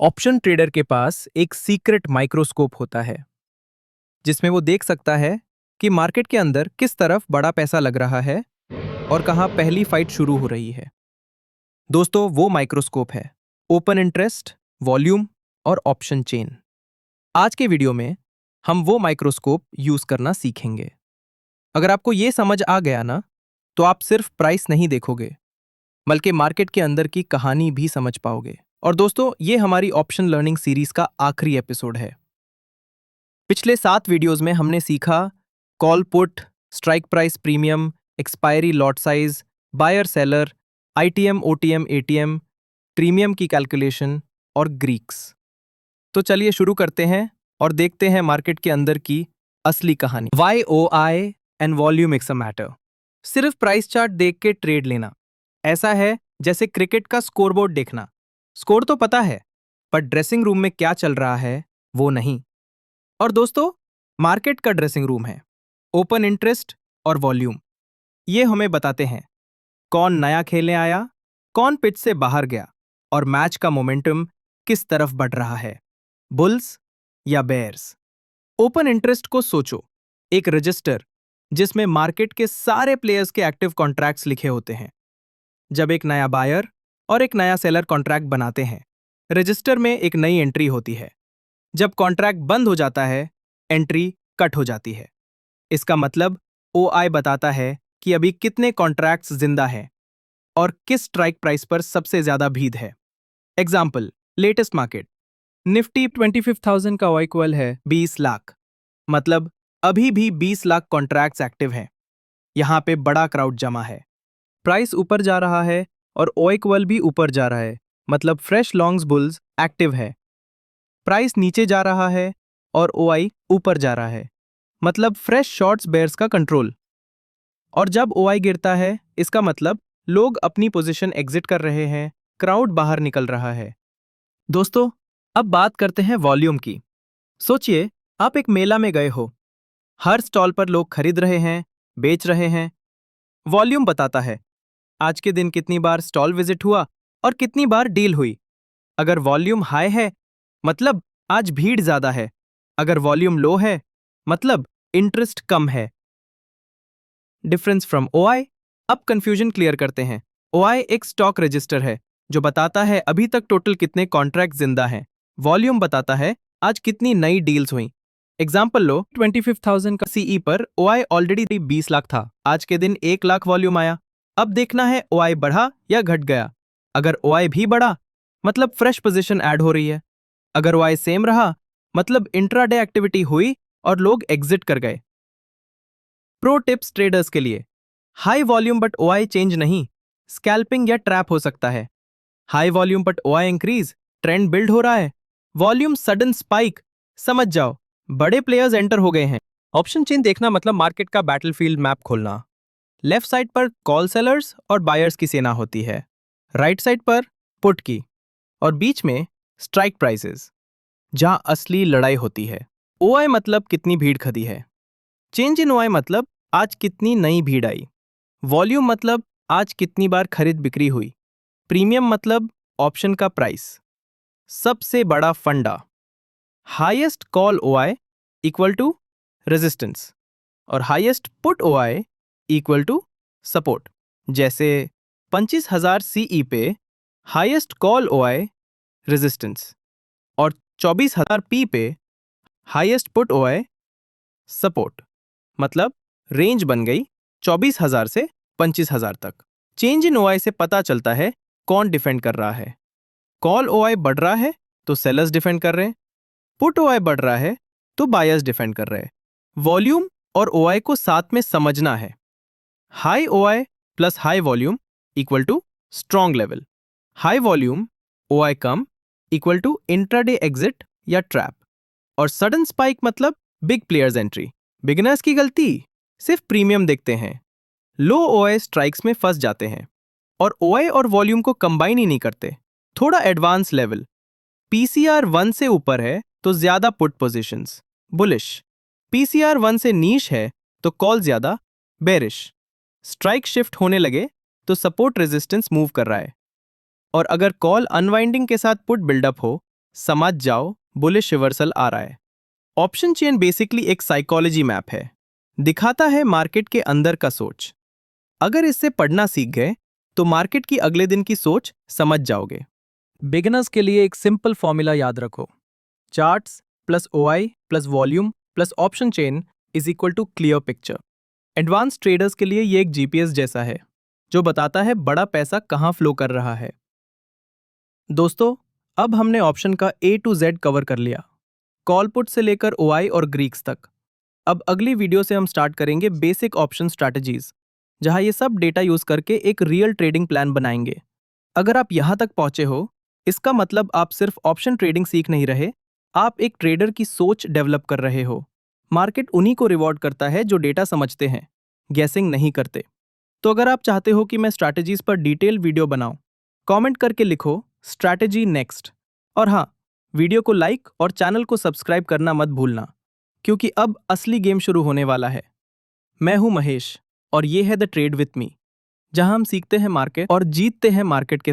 Option trader के पास एक secret microscope होता है जिसमें वो देख सकता है कि मार्केट के अंदर किस तरफ बड़ा पैसा लग रहा है और कहां पहली फाइट शुरू हो रही है। दोस्तों, वो माइक्रोस्कोप है ओपन इंटरेस्ट, वॉल्यूम और ऑप्शन चेन। आज के वीडियो में हम वो माइक्रोस्कोप यूज करना सीखेंगे। अगर आपको ये समझ आ गया ना, तो आप सिर्फ प्राइस नहीं देखोगे बल्कि मार्केट के अंदर की कहानी भी समझ पाओगे। और दोस्तों, ये हमारी ऑप्शन लर्निंग सीरीज का आखिरी एपिसोड है। पिछले 7 वीडियोस में हमने सीखा call put, strike price premium, expiry lot size, buyer seller, ITM OTM ATM, premium की कैलकुलेशन और ग्रीक्स। तो चलिए शुरू करते हैं और देखते हैं मार्केट के अंदर की असली कहानी। Why O I and volume it's a matter. सिर्फ प्राइस चार्ट देख के ट्रेड लेना ऐसा है जैसे क्रिकेट का स्कोरबोर्ड देखना। स्कोर तो पता है, पर ड्रेसिंग रूम में क्या चल रहा है वो नहीं। और दोस्तों, मार्केट का ड्रेसिंग रूम है ओपन इंटरेस्ट और वॉल्यूम। ये हमें बताते हैं कौन नया खेलने आया, कौन पिच से बाहर गया और मैच का मोमेंटम किस तरफ बढ़ रहा है, बुल्स या बेयर्स। ओपन इंटरेस्ट को सोचो, एक रजिस्टर जिसमें मार्केट के सारे प्लेयर्स के एक्टिव कॉन्ट्रैक्ट्स लिखे होते हैं। जब एक नया बायर और एक नया सेलर कॉन्ट्रैक्ट बनाते हैं, रजिस्टर में एक नई एंट्री होती है। जब कॉन्ट्रैक्ट बंद हो जाता है, एंट्री कट हो जाती है। इसका मतलब ओआई बताता है कि अभी कितने कॉन्ट्रैक्ट्स जिंदा हैं और किस स्ट्राइक प्राइस पर सबसे ज्यादा भीड़ है। एग्जाम्पल, लेटेस्ट मार्केट निफ्टी 25,000 का ओ इक्वल है 20 लाख। मतलब अभी भी 20 लाख कॉन्ट्रैक्ट्स एक्टिव हैं। यहाँ पे बड़ा क्राउड जमा है। प्राइस ऊपर जा रहा है और ओ इक्वल भी ऊपर जा रहा है, मतलब फ्रेश लॉन्ग्स बुल्स एक्टिव है। प्राइस नीचे जा रहा है और ओआई ऊपर जा रहा है, मतलब फ्रेश शॉर्ट्स बेयर्स का कंट्रोल। और जब ओआई गिरता है, इसका मतलब लोग अपनी पोजीशन एग्जिट कर रहे हैं, क्राउड बाहर निकल रहा है। दोस्तों, अब बात करते हैं वॉल्यूम की। सोचिए, आप एक मेला में गए हो। हर स्टॉल पर लोग खरीद रहे हैं, बेच रहे हैं। वॉल्यूम बताता है आज के दिन कितनी बार स्टॉल विजिट हुआ और कितनी बार डील हुई। अगर वॉल्यूम हाई है, मतलब आज भीड़ ज्यादा है। अगर वॉल्यूम लो है, मतलब इंटरेस्ट कम है। Difference from OI. अब कंफ्यूजन क्लियर करते हैं। ओआई एक स्टॉक रजिस्टर है जो बताता है अभी तक टोटल कितने कॉन्ट्रैक्ट जिंदा हैं। वॉल्यूम बताता है आज कितनी नई डील्स हुई। एग्जाम्पल लो, 25,000 का सीई पर ओआई ऑलरेडी 20 लाख था। आज के दिन 1 लाख वॉल्यूम आया। अब देखना है ओआई बढ़ा या घट गया। अगर ओआई भी बढ़ा, मतलब फ्रेश पोजीशन ऐड हो रही है। अगर ओआई सेम रहा, मतलब इंट्राडे एक्टिविटी हुई और लोग एग्जिट कर गए। प्रो टिप्स ट्रेडर्स के लिए, high volume but OI change नहीं, स्कैल्पिंग या ट्रैप हो सकता है। High volume but OI increase, trend build हो रहा है। वॉल्यूम सडन स्पाइक, समझ जाओ बड़े प्लेयर्स एंटर हो गए हैं। ऑप्शन चेन देखना मतलब मार्केट का बैटलफील्ड मैप खोलना। लेफ्ट साइड पर कॉल सेलर्स और बायर्स की सेना होती है, राइट साइड पर पुट की, और बीच में स्ट्राइक प्राइसेस, जहां असली लड़ाई होती है। ओआई मतलब कितनी भीड़ खड़ी है। चेंज इन ओआई मतलब आज कितनी नई भीड़ आई। वॉल्यूम मतलब आज कितनी बार खरीद बिक्री हुई। प्रीमियम मतलब ऑप्शन का प्राइस। सबसे बड़ा फंडा, highest call OI equal to resistance और highest put OI equal to support. जैसे 25,000 सीई पे हाईएस्ट कॉल ओआई रेजिस्टेंस और 24,000 पी पे हाईएस्ट पुट ओआई सपोर्ट। मतलब रेंज बन गई 24,000 से 25,000 तक। चेंज इन ओआई से पता चलता है कौन डिफेंड कर रहा है। कॉल ओआई बढ़ रहा है तो सेलर्स डिफेंड कर रहे हैं। पुट ओआई बढ़ रहा है तो बायर्स डिफेंड कर रहे हैं। वॉल्यूम और ओआई को साथ में समझना है। High OI plus high volume equal to strong level. High volume OI कम इक्वल टू इंट्राडे एग्जिट या ट्रैप। और सडन स्पाइक मतलब बिग प्लेयर्स एंट्री। बिगिनर्स की गलती, सिर्फ प्रीमियम देखते हैं, लो ओआई स्ट्राइक्स में फंस जाते हैं और ओआई और वॉल्यूम को कंबाइन ही नहीं करते। थोड़ा एडवांस लेवल, पीसीआर 1 से ऊपर है तो ज्यादा पुट पोजीशंस बुलिश। पीसीआर 1 से नीच है तो कॉल ज्यादा बेरिश। स्ट्राइक शिफ्ट होने लगे तो सपोर्ट रेजिस्टेंस मूव कर रहा है। और अगर कॉल अनवाइंडिंग के साथ पुट बिल्डअप हो, समझ जाओ, बुलिश रिवर्सल आ रहा है। ऑप्शन चेन बेसिकली एक साइकोलॉजी मैप है, दिखाता है मार्केट के अंदर का सोच। अगर इससे पढ़ना सीख गए तो मार्केट की अगले दिन की सोच समझ जाओगे। बिगिनर्स के लिए एक सिंपल फॉर्मूला याद रखो, charts plus OI plus volume plus option chain is equal to clear picture. Advance traders के लिए ये एक जीपीएस जैसा है, जो बताता है बड़ा पैसा कहाँ फ्लो कर रहा है। दोस्तों, अब हमने ऑप्शन का ए टू जेड कवर कर लिया, कॉल पुट से लेकर ओआई और ग्रीक्स तक। अब अगली वीडियो से हम स्टार्ट करेंगे बेसिक ऑप्शन स्ट्रैटेजीज, जहां ये सब डेटा यूज करके एक रियल ट्रेडिंग प्लान बनाएंगे। अगर आप यहां तक पहुंचे हो, इसका मतलब आप सिर्फ ऑप्शन ट्रेडिंग सीख नहीं रहे, आप एक ट्रेडर की सोच डेवलप कर रहे हो। मार्केट उन्हीं को रिवॉर्ड करता है जो डेटा समझते हैं, गैसिंग नहीं करते। तो अगर आप चाहते हो कि मैं स्ट्रैटेजीज पर डिटेल वीडियो बनाऊं, कमेंट करके लिखो स्ट्रैटेजी नेक्स्ट। और हाँ, वीडियो को लाइक और चैनल को सब्सक्राइब करना मत भूलना, क्योंकि अब असली गेम शुरू होने वाला है। मैं हूं महेश और ये है द ट्रेड विथ मी, जहां हम सीखते हैं मार्केट और जीतते हैं मार्केट के